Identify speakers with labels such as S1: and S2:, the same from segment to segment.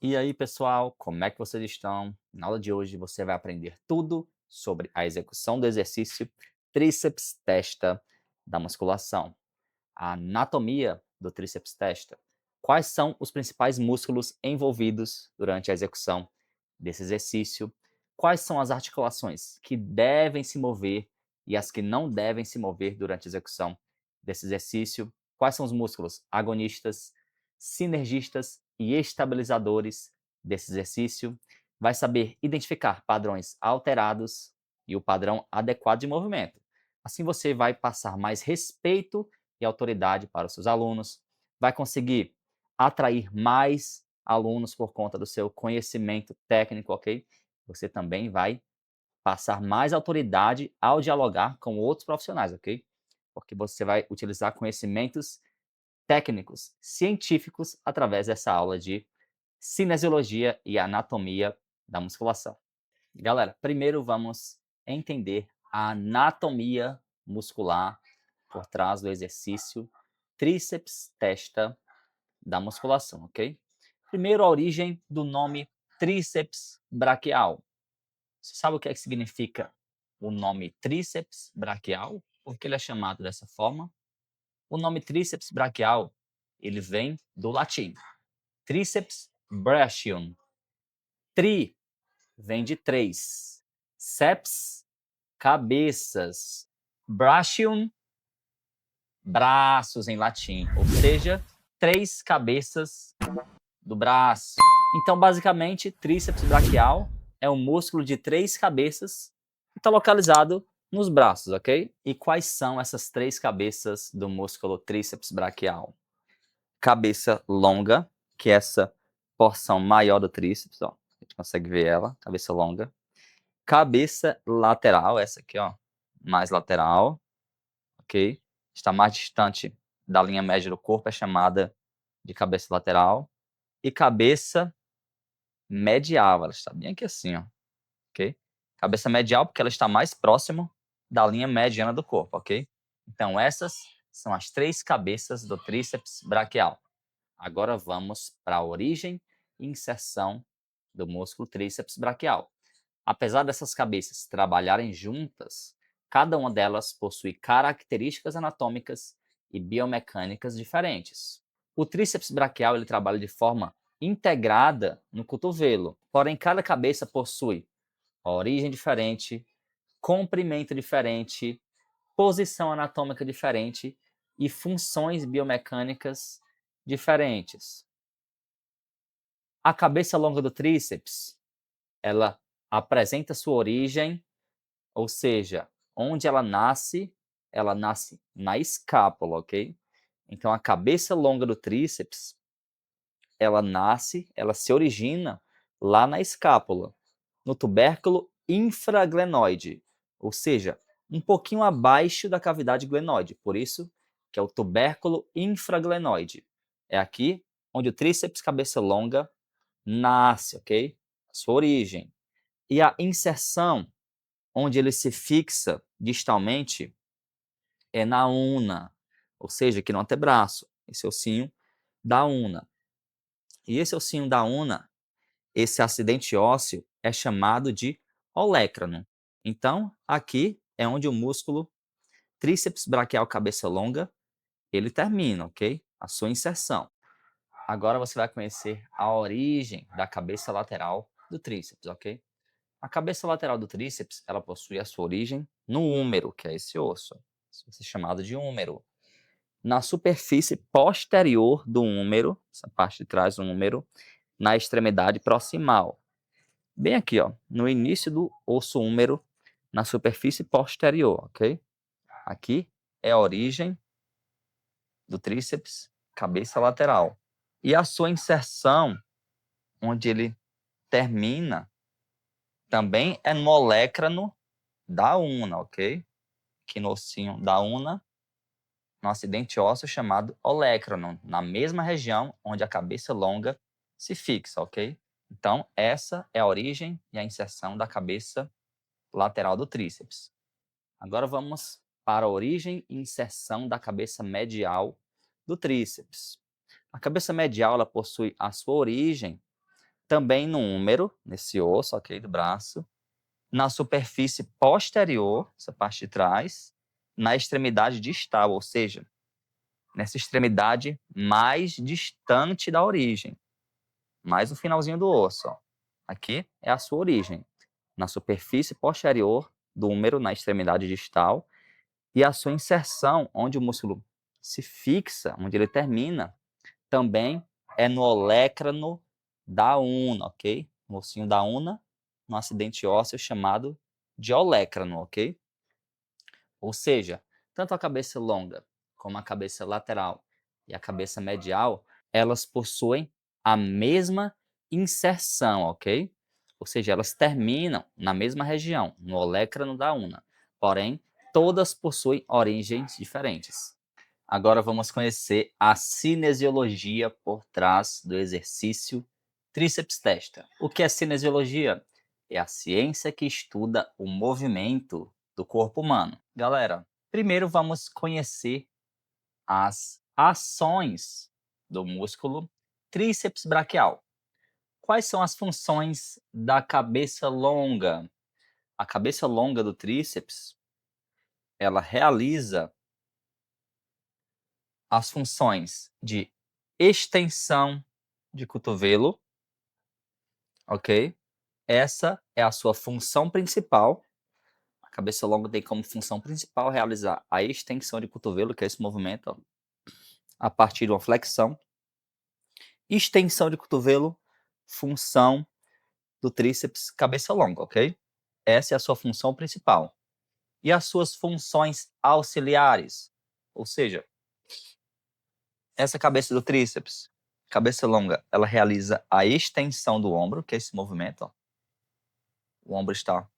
S1: E aí, pessoal, como é que vocês estão? Na aula de hoje você vai aprender tudo sobre a execução do exercício tríceps testa da musculação, a anatomia do tríceps testa, quais são os principais músculos envolvidos durante a execução desse exercício, quais são as articulações que devem se mover e as que não devem se mover durante a execução desse exercício, quais são os músculos agonistas, sinergistas e estabilizadores desse exercício, vai saber identificar padrões alterados e o padrão adequado de movimento. Assim você vai passar mais respeito e autoridade para os seus alunos, vai conseguir atrair mais alunos por conta do seu conhecimento técnico, ok? Você também vai passar mais autoridade ao dialogar com outros profissionais, ok? Porque você vai utilizar conhecimentos técnicos, científicos, através dessa aula de cinesiologia e anatomia da musculação. Galera, primeiro vamos entender a anatomia muscular por trás do exercício tríceps testa da musculação, ok? Primeiro, a origem do nome tríceps braquial. Você sabe o que é que significa o nome tríceps braquial? Por que ele é chamado dessa forma? O nome tríceps braquial, ele vem do latim. Tríceps brachium. Tri vem de três. Ceps, cabeças. Brachium, braços em latim. Ou seja, três cabeças do braço. Então, basicamente, tríceps braquial é um músculo de três cabeças que está localizado nos braços, ok? E quais são essas três cabeças do músculo tríceps braquial? Cabeça longa, que é essa porção maior do tríceps, ó. A gente consegue ver ela, cabeça longa. Cabeça lateral, essa aqui, ó, mais lateral, ok? Está mais distante da linha média do corpo, é chamada de cabeça lateral. E cabeça medial, ela está bem aqui assim, ó, ok? Cabeça medial porque ela está mais próximo da linha mediana do corpo, ok? Então essas são as três cabeças do tríceps braquial. Agora vamos para a origem e inserção do músculo tríceps braquial. Apesar dessas cabeças trabalharem juntas, cada uma delas possui características anatômicas e biomecânicas diferentes. O tríceps braquial ele trabalha de forma integrada no cotovelo, porém cada cabeça possui origem diferente, comprimento diferente, posição anatômica diferente e funções biomecânicas diferentes. A cabeça longa do tríceps, ela apresenta sua origem, ou seja, onde ela nasce na escápula, ok? Então a cabeça longa do tríceps, ela se origina lá na escápula, no tubérculo infraglenoide, ou seja, um pouquinho abaixo da cavidade glenoide, por isso que é o tubérculo infraglenoide. É aqui onde o tríceps cabeça longa nasce, ok? A sua origem. E a inserção, onde ele se fixa distalmente, é na una, ou seja, aqui no antebraço. Esse é o ossinho da una. E esse ossinho da una, esse acidente ósseo, é chamado de olecrano. Então, aqui é onde o músculo tríceps braquial cabeça longa, ele termina, ok? A sua inserção. Agora você vai conhecer a origem da cabeça lateral do tríceps, ok? A cabeça lateral do tríceps, ela possui a sua origem no húmero, que é esse osso. Isso vai ser chamado de húmero. Na superfície posterior do húmero, essa parte de trás do húmero, na extremidade proximal. Bem aqui, ó, no início do osso húmero, na superfície posterior, ok? Aqui é a origem do tríceps, cabeça lateral. E a sua inserção, onde ele termina, também é no olecrano da una, ok? Aqui no ossinho da una, no acidente ósseo chamado olecranon, na mesma região onde a cabeça longa se fixa, ok? Então, essa é a origem e a inserção da cabeça lateral do tríceps. Agora vamos para a origem e inserção da cabeça medial do tríceps. A cabeça medial ela possui a sua origem também no húmero, nesse osso, ok, do braço, na superfície posterior, essa parte de trás, na extremidade distal, ou seja, nessa extremidade mais distante da origem, mais o finalzinho do osso, ó. Aqui é a sua origem, na superfície posterior do húmero, na extremidade distal, e a sua inserção, onde o músculo se fixa, onde ele termina, também é no olecrano da una, ok? No ossinho da una, no acidente ósseo chamado de olecrano, ok? Ou seja, tanto a cabeça longa como a cabeça lateral e a cabeça medial, elas possuem a mesma inserção, ok? Ou seja, elas terminam na mesma região, no olecrano da una. Porém, todas possuem origens diferentes. Agora vamos conhecer a cinesiologia por trás do exercício tríceps testa. O que é cinesiologia? É a ciência que estuda o movimento do corpo humano. Galera, primeiro vamos conhecer as ações do músculo tríceps braquial. Quais são as funções da cabeça longa? A cabeça longa do tríceps, ela realiza as funções de extensão de cotovelo, ok? Essa é a sua função principal. A cabeça longa tem como função principal realizar a extensão de cotovelo, que é esse movimento, ó, a partir de uma flexão. Extensão de cotovelo, função do tríceps cabeça longa, ok? Essa é a sua função principal. E as suas funções auxiliares, ou seja, essa cabeça do tríceps, cabeça longa, ela realiza a extensão do ombro, que é esse movimento, ó. O ombro está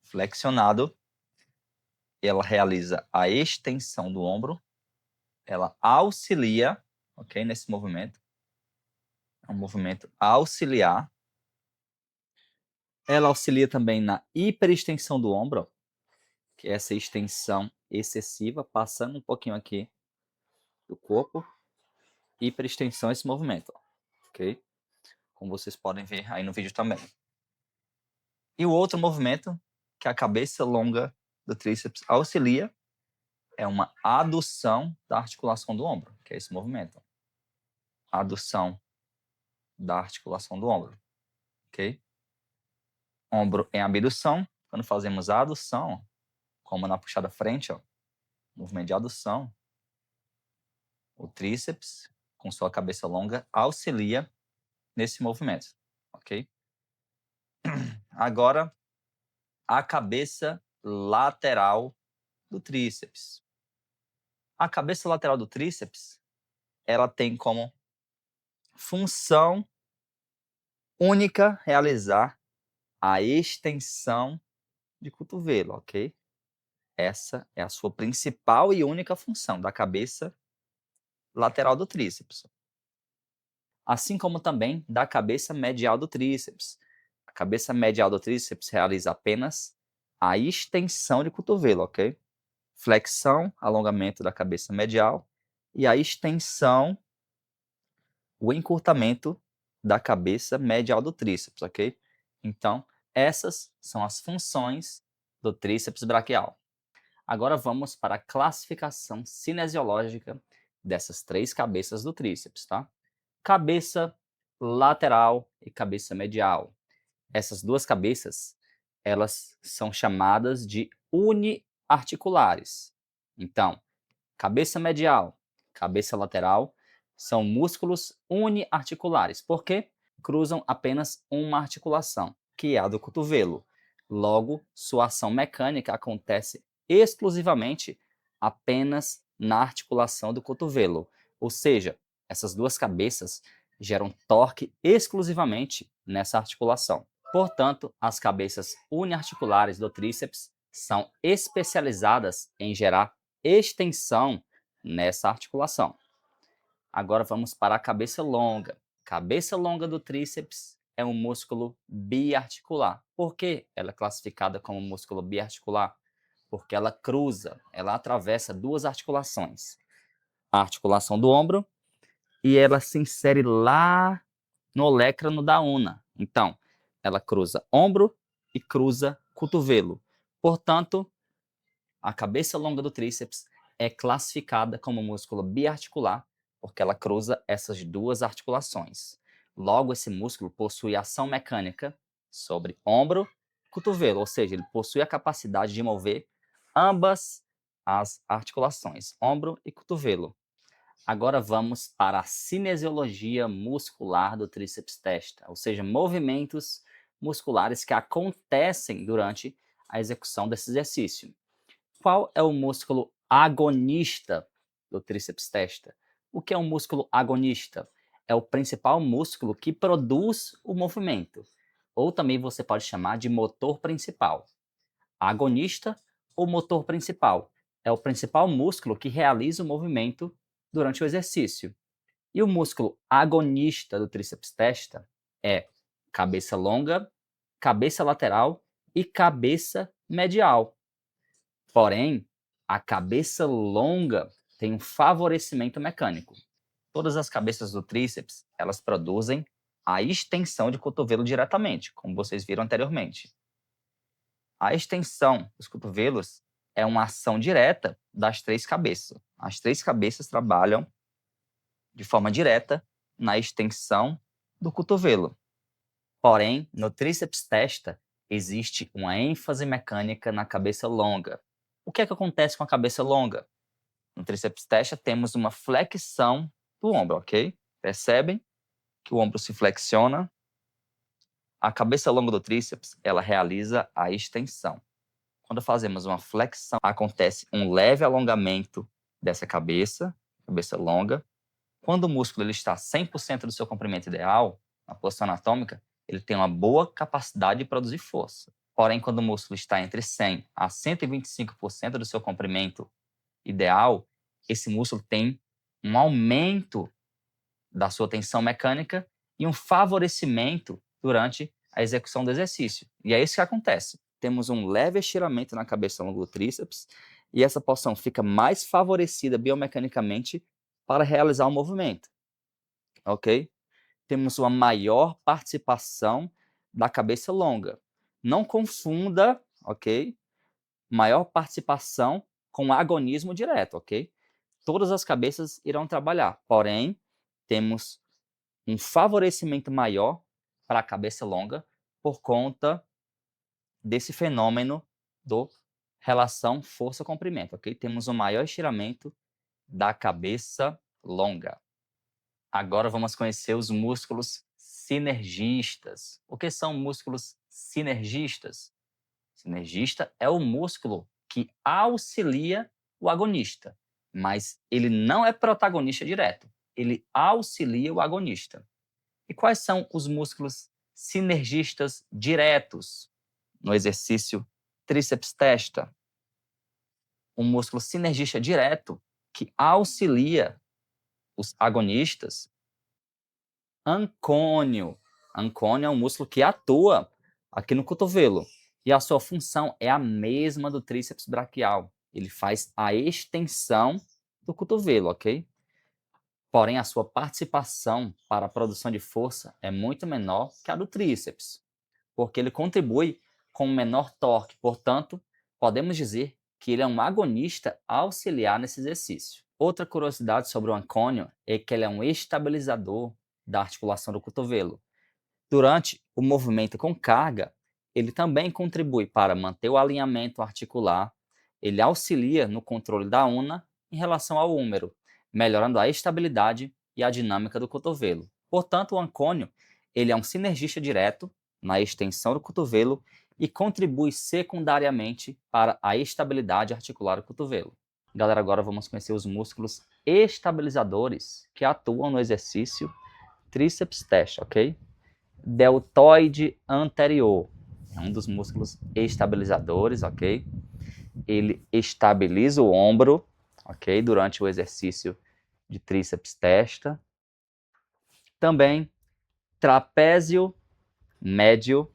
S1: flexionado, ela realiza a extensão do ombro, ela auxilia, ok, nesse movimento. É um movimento auxiliar. Ela auxilia também na hiperextensão do ombro, ó, que é essa extensão excessiva, passando um pouquinho aqui do corpo. Hiperextensão é esse movimento, ó, ok? Como vocês podem ver aí no vídeo também. E o outro movimento que a cabeça longa do tríceps auxilia é uma adução da articulação do ombro, que é esse movimento. Adução da articulação do ombro, ok? Ombro em abdução, quando fazemos a adução, como na puxada frente, ó, movimento de adução, o tríceps, com sua cabeça longa, auxilia nesse movimento, ok? Agora, a cabeça lateral do tríceps. A cabeça lateral do tríceps, ela tem como função única realizar a extensão de cotovelo, ok? Essa é a sua principal e única função da cabeça lateral do tríceps. Assim como também da cabeça medial do tríceps. A cabeça medial do tríceps realiza apenas a extensão de cotovelo, ok? Flexão, alongamento da cabeça medial e a extensão, o encurtamento da cabeça medial do tríceps, ok? Então, essas são as funções do tríceps braquial. Agora vamos para a classificação cinesiológica dessas três cabeças do tríceps, tá? Cabeça lateral e cabeça medial. Essas duas cabeças, elas são chamadas de uniarticulares. Então, cabeça medial, cabeça lateral são músculos uniarticulares, porque cruzam apenas uma articulação, que é a do cotovelo. Logo, sua ação mecânica acontece exclusivamente apenas na articulação do cotovelo. Ou seja, essas duas cabeças geram torque exclusivamente nessa articulação. Portanto, as cabeças uniarticulares do tríceps são especializadas em gerar extensão nessa articulação. Agora vamos para a cabeça longa. Cabeça longa do tríceps é um músculo biarticular. Por que ela é classificada como músculo biarticular? Porque ela cruza, ela atravessa duas articulações. A articulação do ombro e ela se insere lá no olecrano da una, Então, ela cruza ombro e cruza cotovelo. Portanto, a cabeça longa do tríceps é classificada como músculo biarticular, porque ela cruza essas duas articulações. Logo, esse músculo possui ação mecânica sobre ombro e cotovelo, ou seja, ele possui a capacidade de mover ambas as articulações, ombro e cotovelo. Agora vamos para a cinesiologia muscular do tríceps testa, ou seja, movimentos musculares que acontecem durante a execução desse exercício. Qual é o músculo agonista do tríceps testa? O que é um músculo agonista? É o principal músculo que produz o movimento, ou também você pode chamar de motor principal. Agonista ou motor principal? É o principal músculo que realiza o movimento durante o exercício. E o músculo agonista do tríceps testa é cabeça longa, cabeça lateral e cabeça medial. Porém, a cabeça longa tem um favorecimento mecânico. Todas as cabeças do tríceps, elas produzem a extensão de cotovelo diretamente, como vocês viram anteriormente. A extensão dos cotovelos é uma ação direta das três cabeças. As três cabeças trabalham de forma direta na extensão do cotovelo. Porém, no tríceps testa, existe uma ênfase mecânica na cabeça longa. O que é que acontece com a cabeça longa? No tríceps testa, temos uma flexão do ombro, ok? Percebem que o ombro se flexiona? A cabeça longa do tríceps, ela realiza a extensão. Quando fazemos uma flexão, acontece um leve alongamento dessa cabeça longa. Quando o músculo ele está 100% do seu comprimento ideal, na posição anatômica, ele tem uma boa capacidade de produzir força. Porém, quando o músculo está entre 100 a 125% do seu comprimento ideal, esse músculo tem um aumento da sua tensão mecânica e um favorecimento durante a execução do exercício. E é isso que acontece. Temos um leve estiramento na cabeça longa do tríceps e essa porção fica mais favorecida biomecanicamente para realizar o movimento, ok? Temos uma maior participação da cabeça longa. Não confunda, ok? Maior participação com agonismo direto, ok? Todas as cabeças irão trabalhar, porém, temos um favorecimento maior para a cabeça longa por conta desse fenômeno do relação força-comprimento, ok? Temos um maior estiramento da cabeça longa. Agora vamos conhecer os músculos sinergistas. O que são músculos sinergistas? Sinergista é o músculo que auxilia o agonista, mas ele não é protagonista direto. Ele auxilia o agonista. E quais são os músculos sinergistas diretos no exercício tríceps testa? Um músculo sinergista direto que auxilia os agonistas. Ancônio. Ancônio é um músculo que atua aqui no cotovelo. E a sua função é a mesma do tríceps braquial. Ele faz a extensão do cotovelo, ok? Porém, a sua participação para a produção de força é muito menor que a do tríceps, porque ele contribui com menor torque. Portanto, podemos dizer que ele é um agonista auxiliar nesse exercício. Outra curiosidade sobre o ancônio é que ele é um estabilizador da articulação do cotovelo. Durante o movimento com carga, ele também contribui para manter o alinhamento articular, ele auxilia no controle da una em relação ao húmero, melhorando a estabilidade e a dinâmica do cotovelo. Portanto, o ancônio ele é um sinergista direto na extensão do cotovelo e contribui secundariamente para a estabilidade articular do cotovelo. Galera, agora vamos conhecer os músculos estabilizadores que atuam no exercício tríceps testa, ok? Deltoide anterior é um dos músculos estabilizadores, ok? Ele estabiliza o ombro, ok? Durante o exercício de tríceps testa. Também trapézio médio,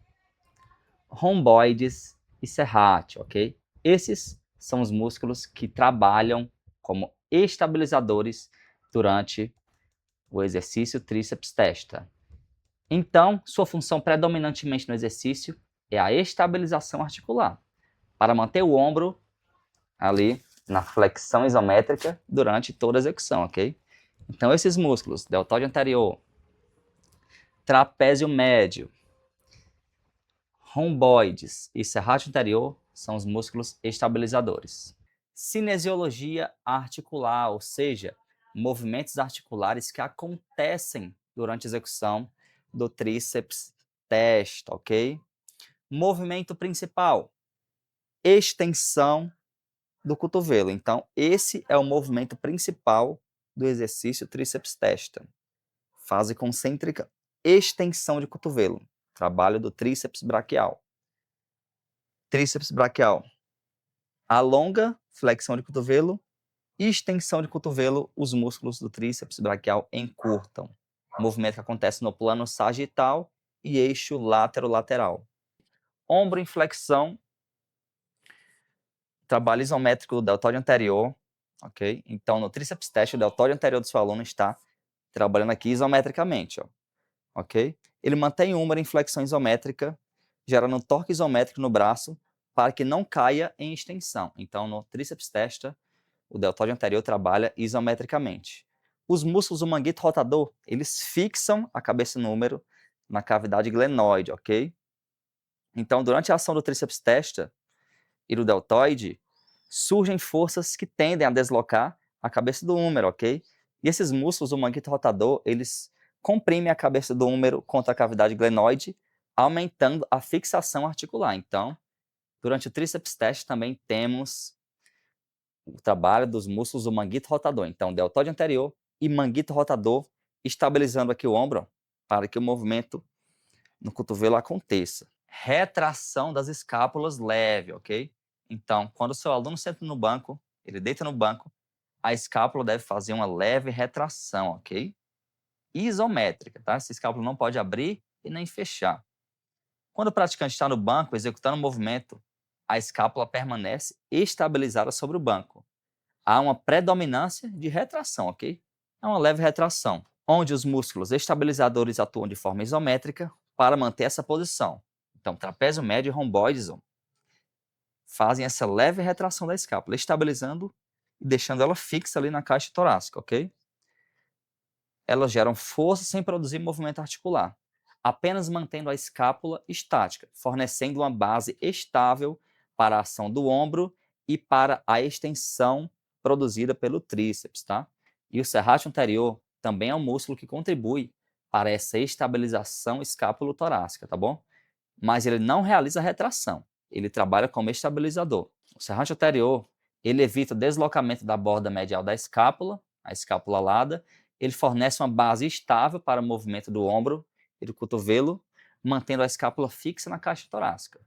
S1: romboides e serrátil, ok? Esses são os músculos que trabalham como estabilizadores durante o exercício tríceps testa. Então, sua função predominantemente no exercício é a estabilização articular, para manter o ombro ali na flexão isométrica durante toda a execução, ok? Então, esses músculos, deltóide anterior, trapézio médio, romboides e serrátil anterior são os músculos estabilizadores. Cinesiologia articular, ou seja, movimentos articulares que acontecem durante a execução do tríceps testa, ok? Movimento principal, extensão do cotovelo. Então, esse é o movimento principal do exercício tríceps testa. Fase concêntrica, extensão de cotovelo. Trabalho do tríceps braquial. Tríceps braquial. Alonga, flexão de cotovelo. Extensão de cotovelo, os músculos do tríceps braquial encurtam. Movimento que acontece no plano sagital e eixo látero-lateral. Ombro em flexão, trabalho isométrico do deltóide anterior, ok? Então, no tríceps teste, o deltóide anterior do seu aluno está trabalhando aqui isometricamente, ó, ok? Ele mantém o ombro em flexão isométrica, gerando um torque isométrico no braço para que não caia em extensão. Então, no tríceps testa, o deltóide anterior trabalha isometricamente. Os músculos do manguito rotador, eles fixam a cabeça número na cavidade glenoide, ok? Então, durante a ação do tríceps testa e do deltoide, surgem forças que tendem a deslocar a cabeça do húmero, ok? E esses músculos do manguito rotador, eles comprimem a cabeça do húmero contra a cavidade glenoide, aumentando a fixação articular. Então, durante o tríceps testa também temos o trabalho dos músculos do manguito rotador. Então, deltóide anterior e manguito rotador, estabilizando aqui o ombro para que o movimento no cotovelo aconteça. Retração das escápulas leve, ok? Então, quando o seu aluno senta no banco, ele deita no banco, a escápula deve fazer uma leve retração, ok? Isométrica, tá? Essa escápula não pode abrir e nem fechar. Quando o praticante está no banco, executando o movimento, a escápula permanece estabilizada sobre o banco. Há uma predominância de retração, ok? É uma leve retração, onde os músculos estabilizadores atuam de forma isométrica para manter essa posição. Então, trapézio médio e romboides fazem essa leve retração da escápula, estabilizando e deixando ela fixa ali na caixa torácica, ok? Elas geram força sem produzir movimento articular, apenas mantendo a escápula estática, fornecendo uma base estável para a ação do ombro e para a extensão produzida pelo tríceps, tá? E o serrátil anterior também é um músculo que contribui para essa estabilização escápulo-torácica, tá bom? Mas ele não realiza retração, ele trabalha como estabilizador. O serrátil anterior, ele evita o deslocamento da borda medial da escápula, a escápula alada, ele fornece uma base estável para o movimento do ombro e do cotovelo, mantendo a escápula fixa na caixa torácica,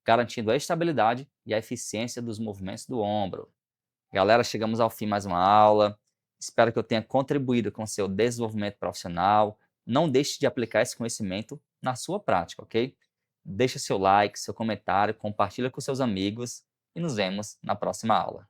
S1: garantindo a estabilidade e a eficiência dos movimentos do ombro. Galera, chegamos ao fim de mais uma aula. Espero que eu tenha contribuído com o seu desenvolvimento profissional. Não deixe de aplicar esse conhecimento na sua prática, ok? Deixa seu like, seu comentário, compartilha com seus amigos e nos vemos na próxima aula.